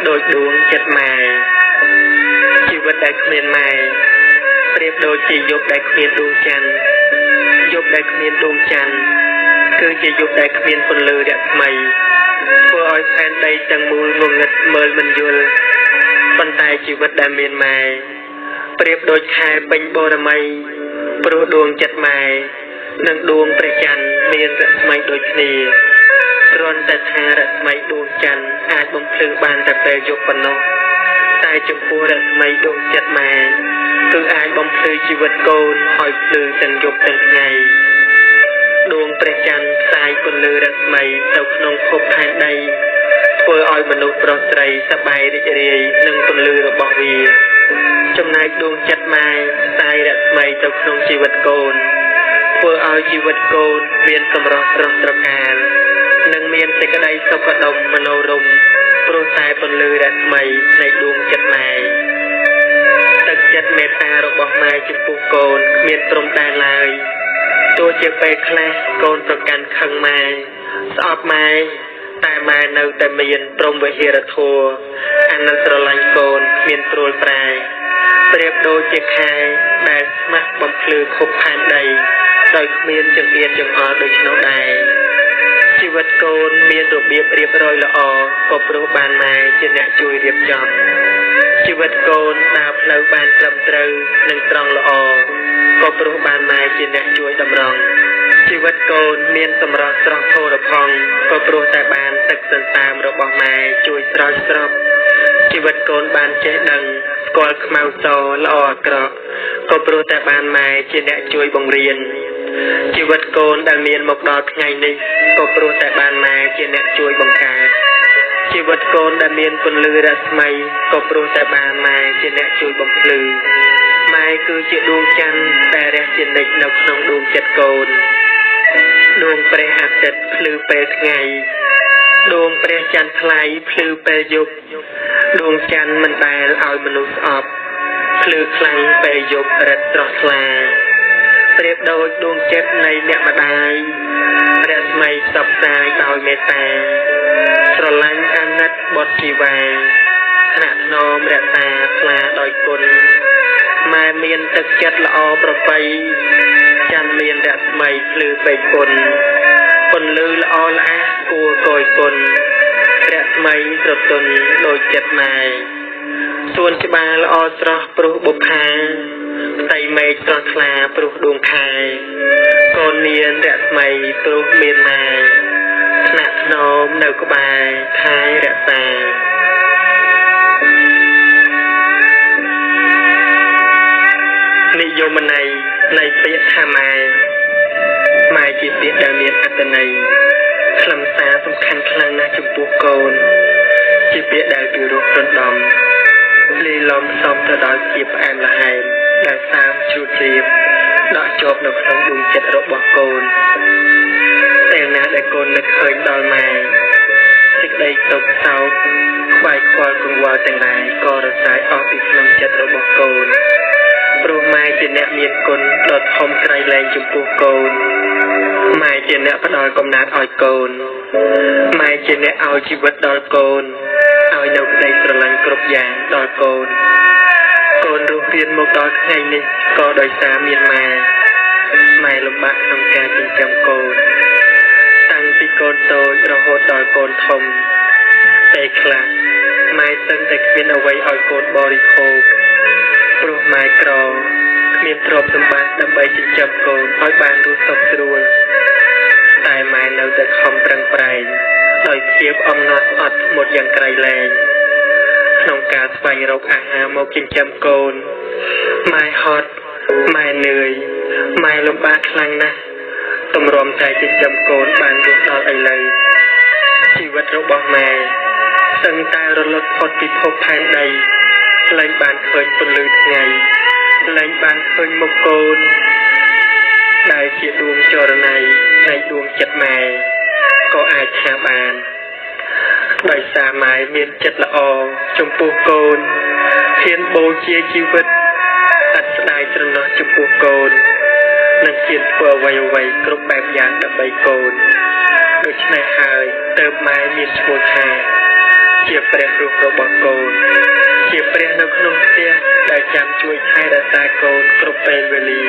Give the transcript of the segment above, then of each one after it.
โดยดวงจัดมาชีวิตได้เมียนมาเปรียบโดยจียกได้เมียนดวงจันทร์ยกได้เมียนดวงจันทร์คือจียกได้เมียนคนเลือดใหม่เพื่ออ้อยแผ่นใดจังมูลงเงิดเมินมันยุลบรรทายชีวิตได้เมียนมาเปรียบโดยชายเป็นโบราณปรุดวงจัดมานังดวงประจันเมียนรัศมีโดยนีรอนแต่ทารัศมีดวงจันทร์อาจบ่มพลือบานแต่เปรยกปนกตายจงพูรัศมีดวงจัดมาคืออาจบ่มพลือชีวิตโกนหอยพลือจังยกจังไงดวงประจันสายคนเลือรัศมีเต่าขนมพบแทนใดเพื่ออ้อยมนุษย์ปลอดใจสบายริเรียนึ่งคนเลือระบอกวีจำนายดวงจัดมาสายรัศมีเต่าขนมชีวิตโกนเพื่อเอาชีวิตโกนเวียนกำรอตรองตระการนังเมียนเสกได้สกดมมโนรมโปรตายบนเลือรัศมีในดวงจัดมาตึกจัดเมตตาระบอกมาจุปุโกนเมียนตรงได้เลยตัวเจ็บไปแคลโกนประกันขังมาสอบมาแต่มาในแต่เมียนตรงวิเฮรทัวอันนั้นตรลังโกนเมียนตรวจปลายเปรียบโดยเจ็บคายแต่สมัครบำพลือคบผ่านใดโดยเมียนจังเมียนจังอ่อนโดยชนใดชีวิตโกนเมียนรูปเบียบเรียบร้อยละอก็ปรูบานมาจะแนะช่วยเรียบจอบชีวิตโกนดาวเพลบานกลับเตยหนึ่งตรองละอก็ปรูบานมาจะแนะช่วยดำรงชีวิตโกนเมียนสำรองสรองโทระพองก็ปรูแต่บานตึกสันตามระบอกมาช่วยสรอยสรอบชีวิตโกนบานเจดังกอลขมาวโตละออกระก็ปรูแต่บานมาจะแนะช่วยบังเรียนชีวิตโกนดังเมียนมกดอกไงนี้ก็ปรูแต่บานมาจะแนะช่วยบังการชีวิตโกนดังเมียนคนลือรัศมีก็ปรูแต่บานมาจะแนะช่วยบังพลือไม้คือจะดวงจันทร์แต่แรกจะเด็กนกนองดวงจัดโกนดวงเปรหัดจัดพลือเปรไงดวงเปรจันทร์พลายพลือเปรยุบดวงจันทร์มันได้เอามนุษย์ออกพลือคลังเปรยุบรัดตรอสลาเปรียบโดยดวงเจ็บในเนบดายรัศมีสับสายดอยเมตตาสลังอันนัดบทชีวาขณะนอมรัตตาปลาดอยกุลมาเมียนตึกจัดละอประไปจันเมียนรัศมีพลือไปคนลือละอละกัวกอยคนรัศมีตรตนโดยจัดมาส่วนจะบาละอตรปรุบุพาไตเมตรคลาปรุดวงคายกอนเนียนรัศมีปรุเมียนมาขณะนอมเนกบายท้ายรัศานิยมในเปียธามาหมายจิตเปียดาเมียนอัตนัยคลำสาสำคัญคลังนาจุปูโกนจิตเปียดาบิโรกรดอมลีลอมซอมตะดอยจีบแอมละไฮได้สามชูเทียบดอกจบในขนมดวงจัดระบอกโกนแต่นาได้โกนนึกเคยดอยมาสิกได้ตกเสาควายควายกงวาแต่งนายก็ระสายออกอีกขนมจัดระบอกโกนปรูไม้เจเนเมียนกลดอดทอมไกรแรงจุปูโกนไม้เจเนพดอยกำนัดอ่อยโกนไม้เจเนเอาชีวิตดอยโกนเอาเนกได้สลังกรบยางดอยโกนโกนรูปเรียนมกดอยไงนี่ก็โดยสามีมาไม้ลำบากทำการจิงจำโกนตั้งปีโกนโตระโหดดอยโกนทมเตะคลาไม้ตั้งแต่เขียนเอาไว้อ่อยโกนบริโภคปลูกไม้กรองเมียนทรบสมบัติดำใบจิจำโกนอ้อยบานรู้สบสรวนตายไม้เนาแต่คอมปรังไปโดยเทียบอมนอดอดหมดอย่างไกลแรงนองการไฟรกอาหารโมกินจำโกนไม้ฮอตไม้เหนื่อยไม้ลมบาดคลังนะต้องรวมใจจิจำโกนบานรู้ดอกไอเลยชีวิตรบอกแม่ตั้งตาระลดพอติพบภายในแรงบานเคยปลืดไงแรงบานเคยมโกนได้เสียดวงจรในดวงจัดแม่ก็อาจหาบานใบสาไม้เมียนจัดละอจมปูโกนเทียนโบเชียชีวิตอัดสดายจนนอจมปูโกนนังเขียนเพื่อไว้กรบแบบอย่างดับใบโกนโดยชนะหายเติมไม้เมียนโชว์ทา ជាព្រះរស់របស់កូនជាព្រះនៅក្នុងផ្ទះដែលចាំជួយថែរក្សាកូនគ្រប់ពេលវេលា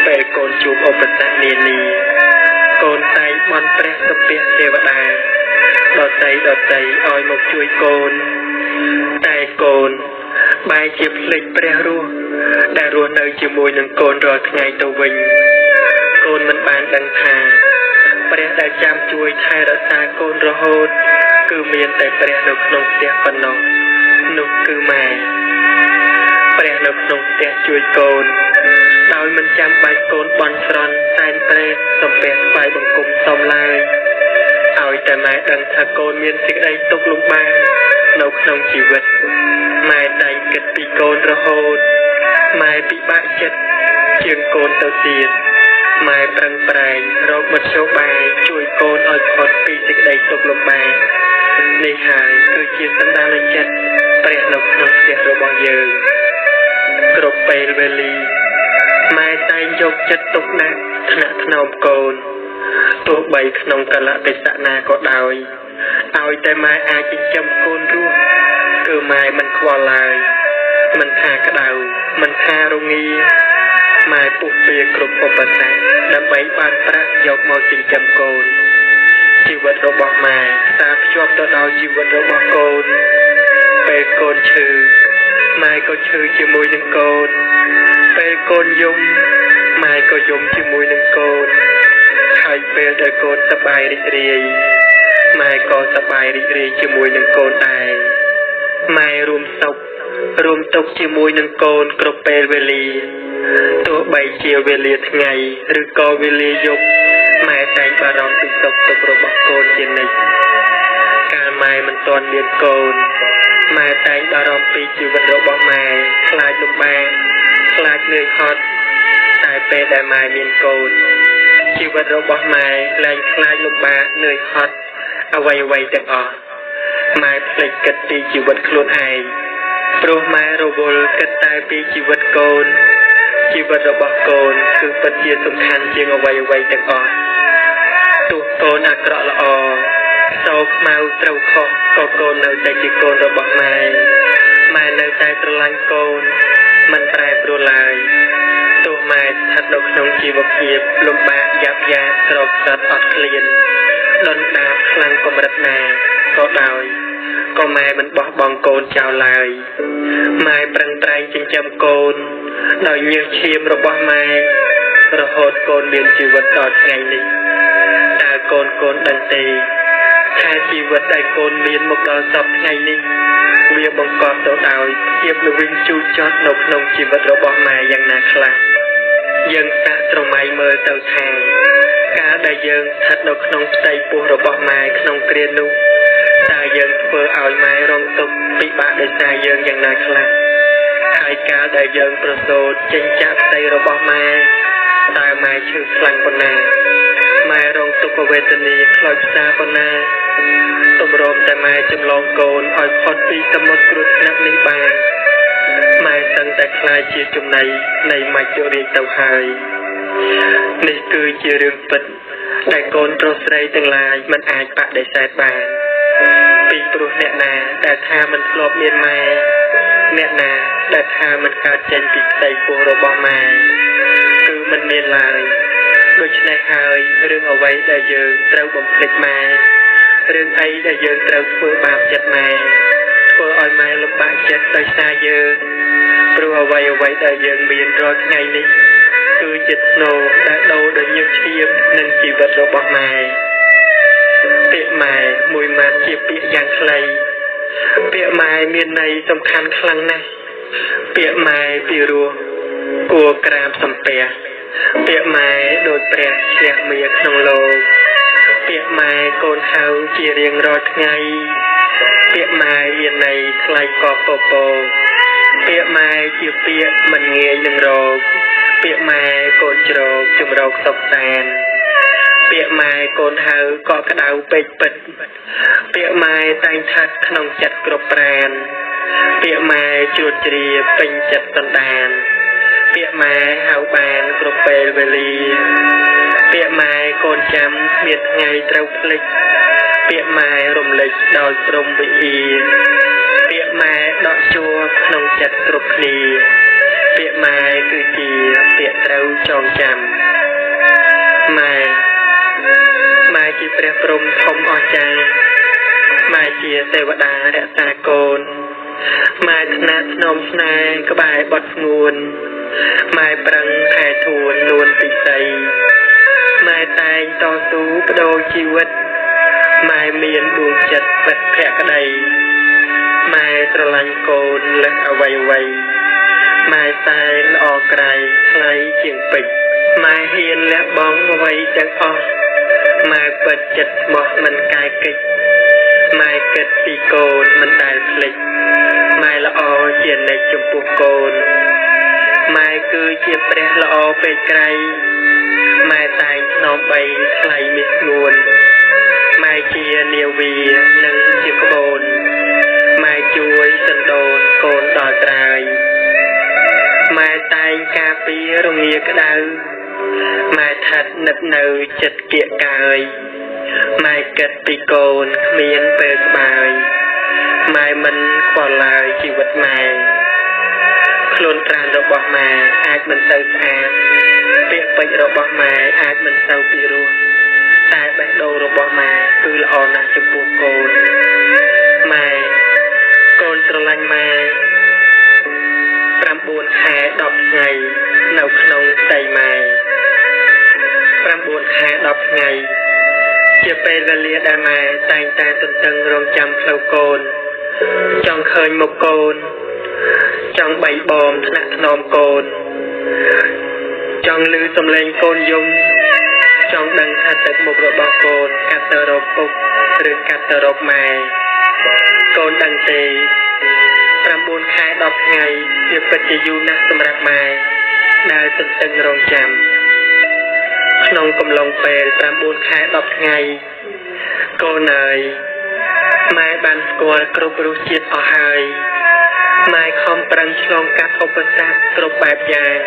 ពេលកូនជួបឧបសគ្គនានាកូនតែងបន់ព្រះសុភ័ក្រទេវតាដតីឲ្យមកជួយកូនតែកូនបែរជាភ្លេចព្រះរស់ដែលរស់នៅជាមួយនឹងកូនរាល់ថ្ងៃទៅវិញកូនមិនបានដឹងថាព្រះដែលចាំជួយថែរក្សាកូនរហូតគឺមានតែព្រះនៅក្នុងផ្ទះប៉ុណ្ណោះនោះគឺម៉ែព្រះនៅក្នុងផ្ទះជួយកូនដោយមិនចាំបាច់កូនបន់ស្រន់សែនព្រេនសំពះថ្វាយបង្គំសុំឡើយឲ្យតែម៉ែដឹងថាកូនមានសេចក្តីទុក្ខលំបាកនៅក្នុងជីវិតម៉ែតែគិតពីកូនរហូតម៉ែពិបាកចិត្តជាងកូនទៅទៀតម៉ែប្រឹងប្រែងរកមធ្យោបាយជួយកូនឲ្យផុតពីសេចក្តីទុក្ខលំបាកនេះហើយគឺជាសន្តានចិត្តព្រះនៅក្នុងផ្ទះរបស់យើងគ្រប់ពេលវេលាម៉ែតែងយកចិត្តទុកដាក់ថ្នាក់ថ្នមកូនទោះបីក្នុងកលៈទេសៈណាក៏ដោយឲ្យតែម៉ែអាចចិញ្ចឹមកូនរស់គឺម៉ែមិនខ្វល់ឡើយមិនថាក្តៅមិនថារងាម៉ែពុះពៀគ្រប់ឧបសគ្គដើម្បីបានប្រាក់យកមកចិញ្ចឹមកូនជីវិតរបស់ម៉ែផ្សារភ្ជាប់ទៅដោយជីវិតរបស់កូនពេលកូនឈឺម៉ែក៏ឈឺជាមួយនឹងកូនពេលកូនយំម៉ែក៏យំជាមួយនឹងកូនហើយពេលដែលកូនសប្បាយរីករាយម៉ែក៏សប្បាយរីករាយជាមួយនឹងកូនដែរម៉ែរួមសុខរួមទុក្ខជាមួយនឹងកូនគ្រប់ពេលវេលាទោះបីជាវេលាថ្ងៃឬក៏វេលាយប់ម៉ែតែងបារម្ភពីសុខទុក្ខរបស់កូនជានិច្ចកាលម៉ែមិនទាន់មានកូនម៉ែតែងបារម្ភពីជីវិតរបស់ម៉ែខ្លាចលំបាកខ្លាចនឿយហត់តែពេលដែលម៉ែមានកូនជីវិតរបស់ម៉ែលែងខ្លាចលំបាកនឿយហត់អ្វីទាំងអស់ម៉ែភ្លេចគិតពីជីវិតខ្លួនឯងព្រោះម៉ែរវល់គិតតែពីជីវិតកូនជីវិតរបស់កូនគឺពិតជាសំខាន់ជាងអ្វីទាំងអស់ទោះកូនអាក្រក់ល្អសោកខ្មៅត្រូវខុសក៏កូននៅតែជាកូនរបស់ម៉ែនៅតែស្រឡាញ់កូនមិនប្រែប្រួលឡើយទោះម៉ែស្ថិតនៅក្នុងជីវភាពលំបាកយ៉ាប់យ៉ាស្រោបស្រាត់អត់ឃ្លានដុនដាបខ្លាំងកម្រិតណាក៏ដោយក៏ម៉ែមិនបោះបង់កូនចោលឡើយម៉ែប្រឹងប្រែងចិញ្ចឹមកូនដោយញើសឈាមរបស់ម៉ែរហូតកូនមានជីវិតដល់ថ្ងៃនេះតើកូនដឹងទេថាជីវិតដែលកូនមានមកដល់សពថ្ងៃនេះវាបង្កប់ទៅដោយភាពល្វីងជូរចត់នៅក្នុងជីវិតរបស់ម៉ែយ៉ាងណាខ្លះយើងសាកស្រមៃមើលទៅថាការដែលយើងស្ថិតនៅក្នុងផ្ទៃពោះរបស់ម៉ែក្នុងគ្រានោះតើយើងធ្វើឲ្យម៉ែរងទុក្ខពិបាកដោយសារយើងយ៉ាងណាខ្លះហើយកាលដែលយើងប្រសូតចេញចាក់ផ្ទៃរបស់ម៉ែតើម៉ែឈឺខ្លាំងប៉ុណ្ណាម៉ែរងទុក្ខវេទនាខ្លោចផ្សាប៉ុណ្ណាទម្រាំតែម៉ែចម្លងកូនឲ្យផុតពីសមុទ្រគ្រោះថ្នាក់នេះបានម៉ែសឹងតែខ្លាចជាចំណៃនៃមច្ចុរាជទៅហើយនេះគឺជារឿងពិតដែលកូនប្រុសស្រីទាំងឡាយមិនអាចបដិសេធបានពីព្រោះអ្នកណាដែលថាមិនធ្លាប់មានម៉ែអ្នកណាដែលថាមិនកើតចេញពីផ្ទៃពោះរបស់ម៉ែគឺមិនមានឡើយដូច្នេះហើយរឿងអ្វីដែលយើងត្រូវបំភ្លេចម៉ែរឿងអីដែលយើងត្រូវធ្វើបាបចិត្តម៉ែធ្វើឲ្យម៉ែលំបាកចិត្តដោយសារយើងព្រោះអ្វីដែលយើងមានរាល់ថ្ងៃនេះគឺជាធ្នូដែលដូរដោយញើសឈាមនិងជីវិតរបស់ម៉ែពាក្យម៉ែមួយម៉ាត់ជាពាក្យយ៉ាងខ្លីពាក្យម៉ែមានន័យសំខាន់ខ្លាំងណាស់ពាក្យម៉ែពីរោះគួរក្រាបសំពះពាក្យម៉ែដូចព្រះជ្រះមាក្នុងលោកពាក្យម៉ែកូនហៅជារៀងរាល់ថ្ងៃពាក្យម៉ែមានន័យថ្លៃកកពពោពាក្យម៉ែជាពាក្យមិនងាយនឹងរកពាក្យម៉ែកូនជ្រោកជំរកសុខសាន្តពាក្យម៉ែកូនហៅក៏ក្តៅពេកពិតពាក្យម៉ែតែងថាត់ក្នុងចិត្តគ្រប់ប្រានពាក្យម៉ែជួតជ្រាពេញចិត្តសន្តានពាក្យម៉ែហៅបានគ្រប់ពេលវេលាពាក្យម៉ែកូនចាំគ្មានថ្ងៃត្រូវភ្លេច ពាក្យម៉ែរំលេចដោយព្រមវិហារពាក្យម៉ែដកជួរក្នុងចិត្តគ្រប់គ្នាពាក្យម៉ែគឺជាពាក្យត្រូវចងចាំម៉ែជាព្រះព្រំធំអស្ចារ្យម៉ែជាទេវតារក្សាកូនម៉ែថ្នាក់ស្នំស្នេហ៍ក្បែរបត់ស្ងួនម៉ែប្រឹងថែធួននួនពិសីម៉ែតែងតស៊ូបដូរជីវិតម៉ែមានដួងចិត្តពិតភក្តីម៉ែស្រឡាញ់កូនលើសអ្វីម៉ែតែល្អក្រៃថ្លៃជាងពេជ្រម៉ែហ៊ានលះបង់អ្វីទាំងអស់ម៉ែពិតចិត្តស្មោះមិនកែកិច្ចម៉ែគិតពីកូនមិនដែលភ្លេចម៉ែល្អជានិច្ចចំពោះកូនម៉ែគឺជាព្រះល្អពេកក្រៃម៉ែតែងថ្នមបីថ្លៃមាសស្ងួនម៉ែជានាវីនិងជាក្បូនម៉ែជួយសណ្ដូនកូនដល់ត្រើយម៉ែតែងការពាររងាក្តៅម៉ែឋិតនឹកនៅចិត្តគៀកកាយម៉ែគិតពីកូនគ្មានពេលស្បើយម៉ែមិនខ្វល់ឡើយជីវិតម៉ែខ្លួនប្រាណរបស់ម៉ែអាចមិនទៅស្អាតពាក្យពេចន៍របស់ម៉ែអាចមិនទៅពីរោះតែបេះដូងរបស់ម៉ែគឺល្អណាស់ចំពោះកូនម៉ែកូនស្រឡាញ់ម៉ែ9ខែ10ថ្ងៃនៅក្នុងផ្ទៃម៉ែ9ខែ10ថ្ងៃជាពេលវេលាដែលម៉ែតែងតែទន្ទឹងរង់ចាំផ្លូវកូនចង់ឃើញមុខកូនចង់បីបងថ្នាក់ថ្នមកូនចង់ឮសំឡេងកូនយំចង់ដឹងថាទឹកមុខរបស់កូនកាត់ទៅរកពុកឬកាត់ទៅរកម៉ែកូនដឹងទេ9ខែ10ថ្ងៃវាពិតជាយូរណាស់សម្រាប់ម៉ែដែលទន្ទឹងរង់ចាំក្នុងកំឡុងពេល9ខែ10ថ្ងៃកូនអើយម៉ែបានស្គាល់គ្រប់រសជាតិអស់ហើយម៉ែខំប្រឹងឆ្លងកាត់ឧបសគ្គគ្រប់បែបយ៉ាង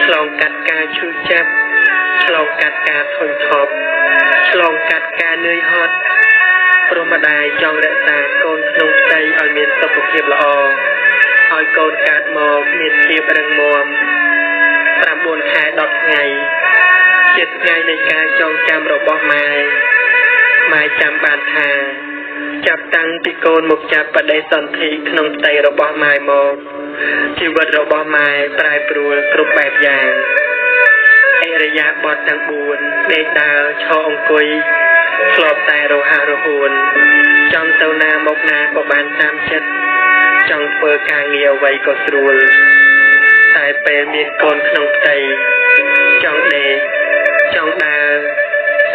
ឆ្លងកាត់ការឈឺចាប់ឆ្លងកាត់ការធុញថប់ឆ្លងកាត់ការនឿយហត់ព្រមម្ដាយចង់រក្សាកូនក្នុងផ្ទៃឲ្យមានសុខភាពល្អឲ្យកូនកើតមកមានភាពរឹងមាំ9ខែ10ថ្ងៃជាថ្ងៃនៃការចងចាំរបស់ម៉ែចាំបានថាចាប់តាំងពីកូនមកចាប់បដិសន្ធិក្នុងផ្ទៃរបស់ម៉ែមកជីវិតរបស់ម៉ែប្រែប្រួលគ្រប់បែបយ៉ាងអរិយាបថទាំង4ដេកដើរឈរអង្គុយធ្លាប់តែរហ័សរហួនចង់ទៅណាមកណាក៏បានតាមចិត្តចង់ធ្វើការងារអ្វីក៏ស្រួលតែពេលមានកូនក្នុងផ្ទៃចង់ដេកចង់ដើរ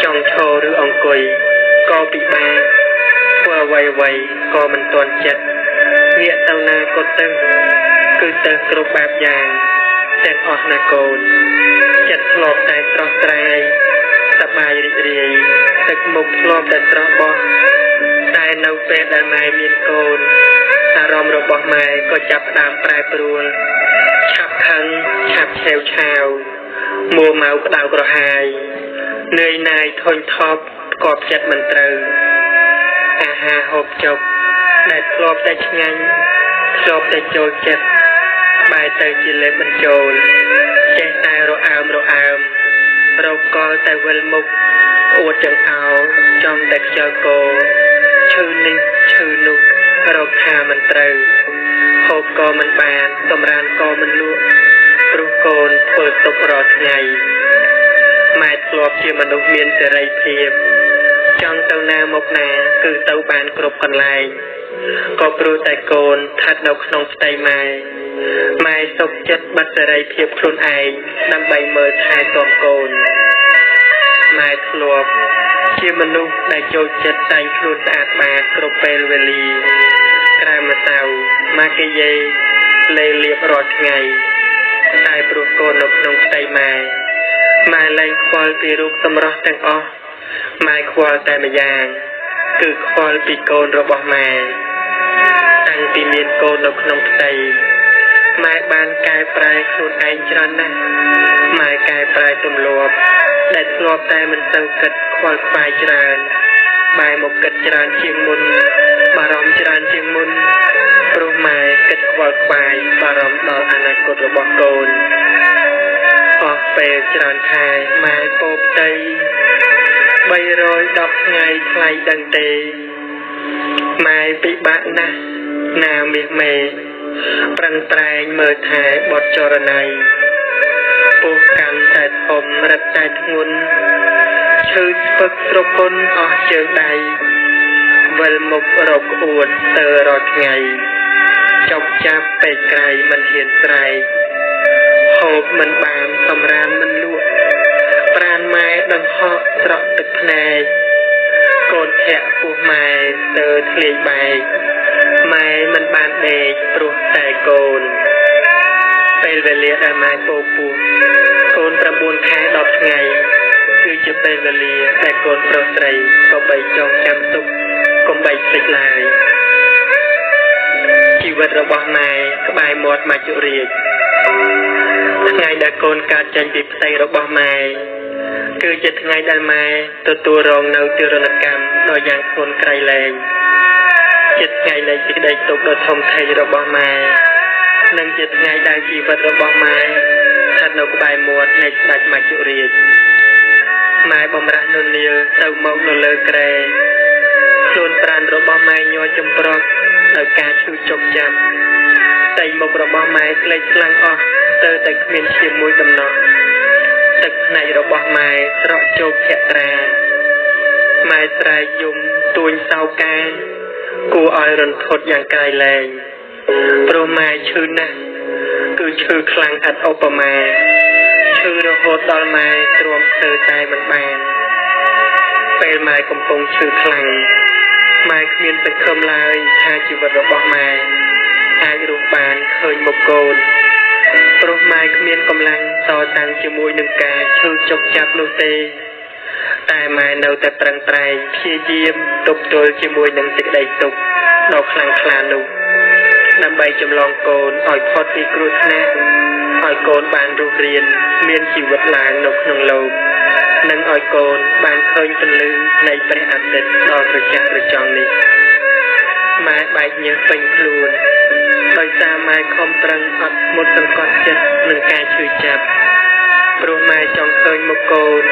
ចង់ឈរឬអង្គុយក៏ពិបាកធ្វើអ្វីក៏មិនទាន់ចិត្តងាកទៅណាក៏ទៅគឺទៅគ្រប់បែបយ៉ាងទាំងអស់ណាកូនចិត្តធ្លាប់តែស្រស់ស្រាយសប្បាយរីករាយទឹកមុខធ្លាប់តែស្រស់បោះតែនៅពេលដែលម៉ែមានកូនអារម្មណ៍របស់ម៉ែក៏ចាប់ផ្ដើមប្រែប្រួលឆាប់ខឹងឆាប់ឆេវឆាវមួម៉ៅក្តៅក្រហាយនឿយណាយធុញថប់កប់ចិត្តមិនត្រូវអាហារហូបចុកដែលធ្លាប់តែឆ្ងាញ់ធ្លាប់តែចូលចិត្តបែរទៅជាលេបបញ្ចូលចេះតែរអើមរកកលតែវិលមុខអួតចង្អោចំតែខ្យល់កោឈឺនេះឈឺនោះរកថាមិនត្រូវហូបក៏មិនបានសម្រានក៏មិនលក់ព្រោះកូនធ្វើទុករាល់ថ្ងៃម៉ែធ្លាប់ជាមនុស្សមានសេរីភាពចង់ទៅណាមកណាគឺទៅបានគ្រប់កន្លែងក៏ព្រោះតែកូនស្ថិតនៅក្នុងផ្ទៃម៉ែសុខចិត្តបាត់សេរីភាពខ្លួនឯងដើម្បីមើលថែទាំកូនម៉ែធ្លាប់ជាមនុស្សដែលចូលចិត្តតែងខ្លួនស្អាតបាតគ្រប់ពេលវេលាក្រៅម្សៅម៉ាគីយ៉េលេលាបរាល់ថ្ងៃតែព្រោះកូននៅក្នុងផ្ទៃម៉ែលែងខ្វល់ពីរូបសម្រស់ទាំងអស់ម៉ែខ្វល់តែម្យ៉ាងគឺខ្វល់ពីកូនរបស់ម៉ែតាំងពីមានកូននៅក្នុងផ្ទៃម៉ែបានកែប្រែខ្លួនឯងច្រើនណាស់ម៉ែកែប្រែទម្លាប់ដែលធ្លាប់តែមិនទៅគិតខ្វល់ខ្វាយច្រើន bài một kịch tràn chiên môn bà rõm tràn chiên môn pro mai kịch quạt bài bà rõm đo anh ấy cột bỏ cồn hoặc về tràn khai mai bộp tây bay rồi đọc ngày lại đằng tê mai bị bạn nè nào miệt mề prăng trai mơ thái bọt cho ra này ô cằn tại thom rật tại nguồn chư phật sô pôn ở chợ đầy vần một rọc uột tờ rọt ngày chọc chạp bề cài mình hiền trai hộp mình bàn tầm ran mình lụa pran mai đằng họ rọ tực này cột thẹ của mai tờ thề bài mai mình bàn đề ruột tại cồn về về liệt ở mai bồ bù cồnประบุญแค่ดอกไงคือจะเป็นเวลีแต่โกนโปรไตรก็ใบจองจำตุกก็ใบสิกลายชีวิตระบอบนายก็ใบหมดมาจุเรียไงได้โกนการจันบิบใส่ระบอบนายคือจะไงได้มาตัวรองเนาตัวรณกรรมโดยอย่างคนไกลแรงจิตไงในจิตใดตกโดยทมไทยระบอบนายนั่งจิตไงได้ชีวิตระบอบนายท่านเอาใบหมดในดัดมาจุเรียมายบำราญนนเลียวเต่ามองนนเลเกรคลุนปราณระบไม้ยอจมปลอกโดยการชูจบจำไต่หมกระบไม้เกล็ดกลางออกเตอแต่เมียนเชียมมวยดำนองตึกในระบไม้ตระโจกแขตราไม้ตรายยุมตัวเศร้าการกูออยรันทดอย่างกายแรงโปรไม้ชื่อนะคือชื่อคลังอัดเอาประมาชื่อระโหดดอลไม้รวมเธอใจมันแบนเป็นไม้กำปงชื่อคลังไม้เมียนเป็นคำลายทาชีวิตระบอบไม้อายุรุบานเคยมกโกนโปรไม้เมียนกำลังต่อตังจมวยหนึ่งกาชื่อจกจับโนเตแต่ไม้เนาแต่ปรังไตรเพียเยี่ยมตบตัวจมวยหนึ่งติดใดตกดอกคลังคลานุนำใบจำลองโกนอ่อยพอดที่กรุษนะอ่อยโกนบานรูเรียนเมียนชีวิตลางนกนงโลกนั่งอ่อยโกนบานเคยเป็นลือในประอัดเด็ดดอกกระจักกระจองนี้ไม้ใบเนื้อเป็นพลูนโดยตาไม้คมตรังอัดหมดสังกัดจัดหนึ่งการชื่อจับโปรไม้จองเคยมโกน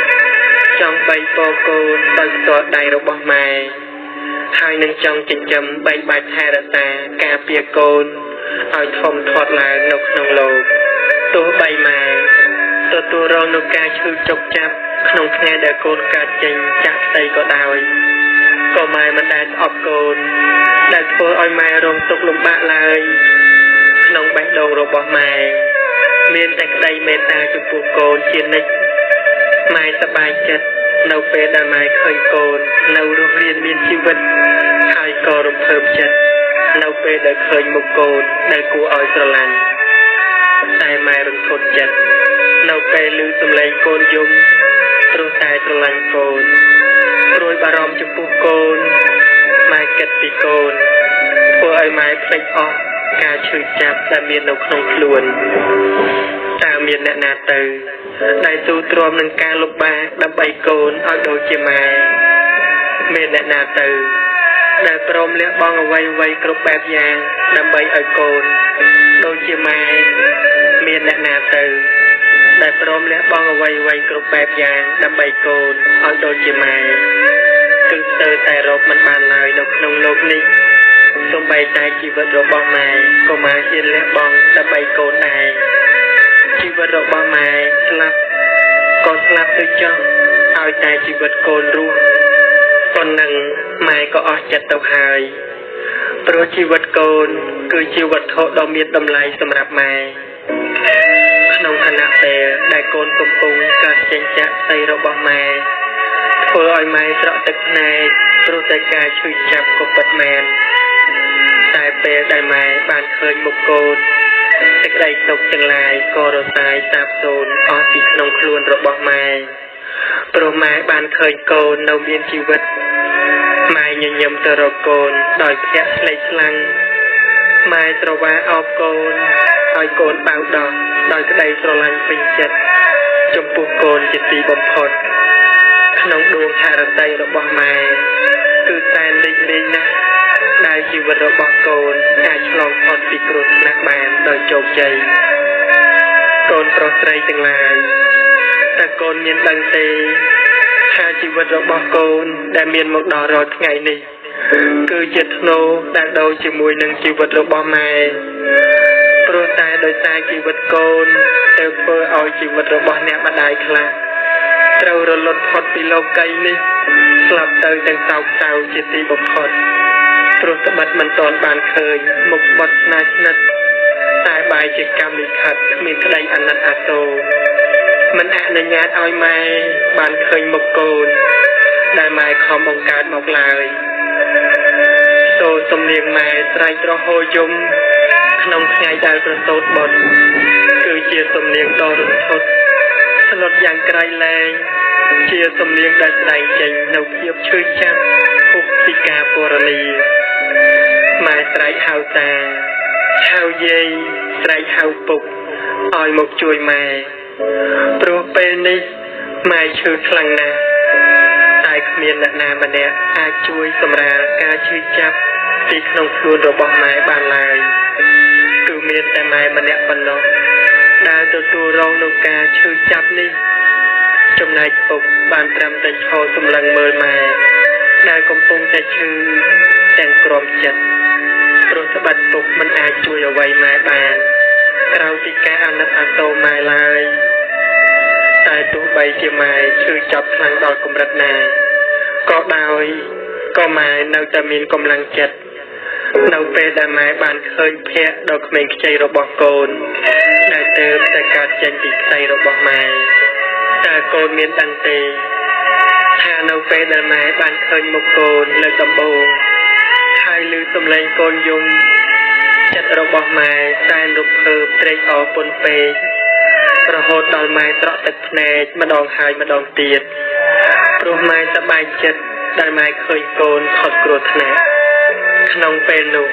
จองใบโปโกนโดยตัวใดระบอบไม้ทายหนึ่งจองจิตจำใบใบแทรตากาเปียโกนอ่อยทมทอดลางนกนงโลกตัวใบไม้ตัวรองนกกาชื่อจกจับขนมแง่เดโกนกาจิงจับใส่ก็ดาวก็ไม้มันได้ออกโกนได้โผล่อ้อยไม้รวมตกลงบ้าเลยขนมใบดองระบอบไม้เมียนแต่ใดเมตตาจุปูโกนเชียนนิไม้สบายจัดเราเป็นได้ไม้เคยโกนเราโรงเรียนมีชีวิตชายกอรมเพิ่มจัดเราเป็นได้เคยมุกโกนได้กูอ้อยสลังแต่ไม้รังทดจัดเราเป็นลือสำเร็จโกนยุมรู้ใจสลังโกนรวยบารมจุปูโกนไม้เกิดปีโกนพวกไอ้ไม้เพลย์ออกการชื่อจับแต่เมียนเราคงคลวนตาเมียนนาเตอได้ตูตรวมหนึ่งการลบบาดับใบโกนเอาโดยเจมาเมียนนาเตอได้พร้อมเลี้ยบองเอาไว้กรบแบบยางดับใบไอโกนโดยเจมาเมียนนาเตอได้พร้อมเลี้ยบองเอาไว้กรบแบบยางดับใบโกนเอาโดยเจมาตึงเตอแต่รบมันบานลอยดอกนงโลกนี้สมใบใจชีวิตระบอบไม้ก็มาเชียนเลี้ยบองดับใบโกนได้ชีวิตระบอบไม้สลับก็สลับตัวจ้องเอาใจชีวิตโกนรู้คนหนึ่งไม้ก็ออกจัดตกหายเพราะชีวิตโกนคือชีวิตโทดอมีดำไลสำหรับไม้ขนมขณะเตะได้โกนปุ่มปุ่งการเจนจะใส่ระบอบไม้เพื่อเอาไม้ตระตึกในรู้ใจกายช่วยจับกบแมนแต่เปย์ได้ไม้บานเคยมุกโกนแต่ใดตกจังลายก็รตายตาบโซนออกติดนงคลวนระบอบไม้โปรไม้บานเคยโกนเราเบียนชีวิตไม้ยยมตระโกนดอยแพะเลยสลังไม้ตระวาออกโกนดอยโกนเปล่าดอกดอยกระไดตระลังปิงจัดจมปูโกนจิตตีบมพดขนมดวงชาระไตระบอบไม้ គឺតែលេងលេងណាស់ដែលជីវិតរបស់កូនអាចឆ្លងផុតពីគ្រោះថ្នាក់បានដោយជោគជ័យកូនប្រុសស្រីទាំងឡាយតើកូនមានដឹងទេថាជីវិតរបស់កូនដែលមានមកដល់រាល់ថ្ងៃនេះគឺជាធ្នូដែលដូចជាមួយនឹងជីវិតរបស់ម៉ែព្រោះតែដោយសារជីវិតកូនទៅធ្វើឲ្យជីវិតរបស់អ្នកម្ដាយខ្លះត្រូវរលត់ផុតពីលោកីយ៍នេះស្លាប់ទៅទាំងសោកសៅជាទីបំផុតព្រោះត្បិតមិនទាន់បានឃើញមុខមាត់ស្នេហ៍ស្និទ្ធតែបែរជាកម្មលិខិតគ្មានក្តីអាណិតអាសូរមិនអនុញ្ញាតឲ្យម៉ែបានឃើញមុខកូនដែលម៉ែខំបង្កើតមកឡើយសូរសំនៀងម៉ែស្រែករហូរយំក្នុងថ្ងៃដែលប្រសូតបុត្រគឺជាសំនៀងដ៏រន្ធត់ស្លុតយ៉ាងក្រៃលែងជាសំនៀងដែលស្ដែងចេញនូវភាពឈឺចាប់ហុកពីការពរនីម៉ែស្រែកហៅតាហៅយាយស្រែកហៅពុកឲ្យមកជួយម៉ែព្រោះពេលនេះម៉ែឈឺខ្លាំងណាស់តែគ្មានអ្នកណាម្នាក់អាចជួយសម្រាលការឈឺចាប់ពីក្នុងខ្លួនរបស់ម៉ែបានឡើយគឺមានតែម៉ែម្នាក់ប៉ុណ្ណោះដែលទទួលរងនឹងការឈឺចាប់នេះចំណែកពុកបានត្រឹមតែឈរសម្លឹងមើលម៉ែដែលកំពុងតែឈឺទាំងក្រំចិត្តព្រោះត្បិតពុកមិនអាចជួយអ្វីម៉ែបានក្រៅពីការអាណិតអាសូរម៉ែឡើយតែទោះបីជាម៉ែឈឺចាប់ខ្លាំងដល់កម្រិតណាក៏ដោយក៏ម៉ែនៅតែមានកម្លាំងចិត្តនៅពេលដែលម៉ែបានឃើញភ័ក្រដ៏ក្មេងខ្ចីរបស់កូនដែលទើបតែកើតចេញពីខ្សែរបស់ម៉ែតើកូនមានដឹងទេថានៅពេលដែលម៉ែបានឃើញមុខកូនលើកដំបូងហើយឮសំឡេងកូនយំចិត្តរបស់ម៉ែសែនរំភើបត្រេកអរពន់ពេករហូតដល់ម៉ែស្រក់ទឹកភ្នែកម្ដងហើយម្ដងទៀតព្រោះម៉ែសប្បាយចិត្តដែលម៉ែឃើញកូនផុតគ្រោះថ្នាក់ក្នុងពេលនោះ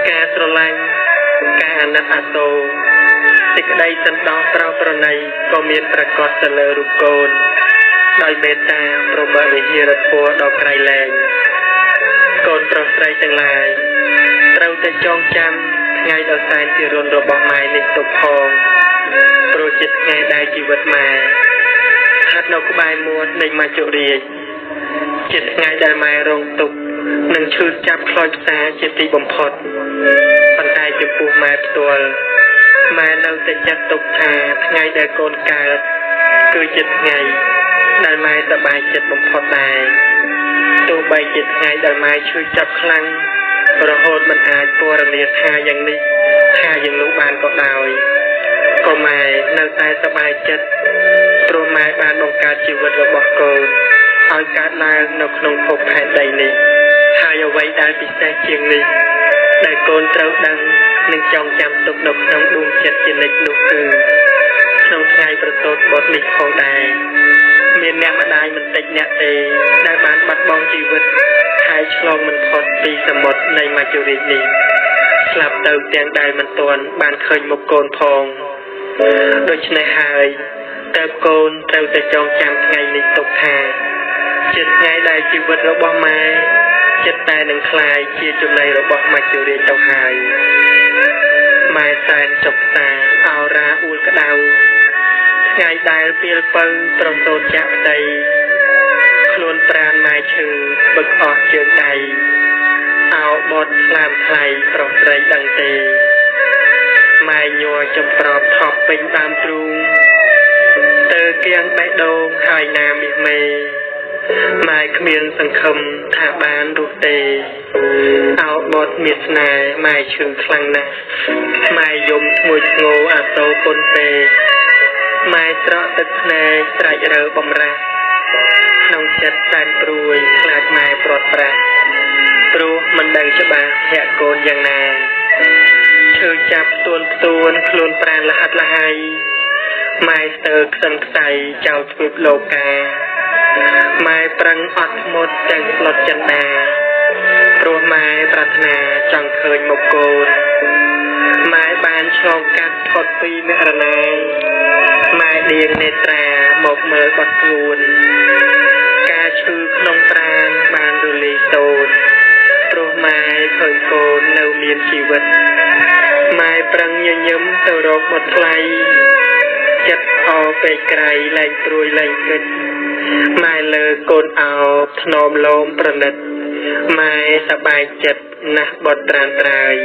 ការស្រឡាញ់ការអាណិតអាសូរសេចក្តីសន្តោសប្រោសប្រណីក៏មានប្រកបទៅលើរូបកូនដោយមេត្តាប្រមវិហារធម៌ដ៏ក្រៃលែងកូនប្រុសស្រីទាំងឡាយត្រូវតែចងចាំថ្ងៃដ៏សែនពិរុណរបស់ម៉ែនេះទុកផងព្រោះជាថ្ងៃដែលជីវិតម៉ែស្ថិតនៅក្បែរមាត់នៃមច្ចុរាជជាថ្ងៃដែលម៉ែរងទុក្ខនិងឈឺចាប់ខ្លោចផ្សាជាទីបំផុតប៉ុន្តែចំពោះម៉ែផ្ទាល់ម៉ែនៅតែចាត់ទុកថាថ្ងៃដែលកូនកើតគឺជាថ្ងៃដែលម៉ែសប្បាយចិត្តបំផុតដែរទោះបីជាថ្ងៃដែលម៉ែឈឺចាប់ខ្លាំងរហូតមិនអាចពណ៌នាថាយ៉ាងនេះថាយ៉ាងនោះបានក៏ដោយក៏ម៉ែនៅតែសប្បាយចិត្តព្រោះម៉ែបានបង្កើតជីវិតរបស់កូនឲ្យកើតឡើងនៅក្នុងភពផែនដីនេះហើយអ្វីដែលពិសេសជាងនេះដែលកូនត្រូវដឹងនិងចងចាំទុកនៅក្នុងដួងចិត្តជានិច្ចនោះគឺក្នុងថ្ងៃប្រសូតបុត្រនេះផងដែរមានអ្នកម្ដាយមិនតិចអ្នកទេដែលបានបាត់បង់ជីវិតហើយឆ្លងមិនផុតពីសមុទ្រនៃមច្ចុរាជនេះស្លាប់ទៅទាំងដែលមិនទាន់បានឃើញមុខកូនផងដូច្នេះហើយតើកូនត្រូវតែចងចាំថ្ងៃនេះទុកថាជាថ្ងៃដែលជីវិតរបស់ម៉ែចិត្តតែនឹងคลายជាចំណីរបស់មច្ចុរាជទៅហើយម៉ែសែនចុកតាអោរាអួលក្តៅថ្ងៃដែលពេលពៅប្រសូតចាក់ប្តីខ្លួនប្រាណម៉ែឈឺបឹកអស់ជើងដៃអោបត់ស្លាមថ្លៃប្រុសស្រីដឹងទេម៉ែញ័រចំប្រប់ថប់ពេញតាមទ្រូងទៅគៀងបេះដូងហើយណាមាសមេម៉ែគ្មានសង្ឃឹមថាបានរស់ទេអោបត់មានស្នេហ៍ម៉ែឈឺខ្លាំងណាស់ម៉ែយំធ្ងួយធ្ងរអាសូរគុណទេម៉ែស្រក់ទឹកភ្នែកស្រែករើបំរាស់ក្នុងចិត្តសែនព្រួយខ្លាចម៉ែព្រាត់ប្រាសព្រោះមិនដឹងច្បាស់ភ័ក្រកូនយ៉ាងណាឈឺចាប់ផ្ទួនខ្លួនប្រាណលហិតលហើយម៉ែស្ទើរខ្សឹងខ្សៃចោលទ្វីបលោកាម៉ែប្រឹងអត់ធ្មត់ទាំងស្លុតចិន្តាព្រោះម៉ែប្រាថ្នាចង់ឃើញមុខកូនម៉ែបានឆ្លងកាត់ផុតពីមរណាម៉ែដៀងនេត្រាមកមើលបាត់ខ្លួនការឈឺក្នុងប្រាណបានរលាយ ឃើញកូននៅមានជីវិតម៉ែប្រឹងញញឹមទៅរកមកថ្លៃចិត្តអោពេកក្រៃលែងព្រួយលែងគិតម៉ែលើកូនអោបធ្នមលោមប្រណិតម៉ែសប្បាយចិត្តណាស់បត់ត្រានត្រើយ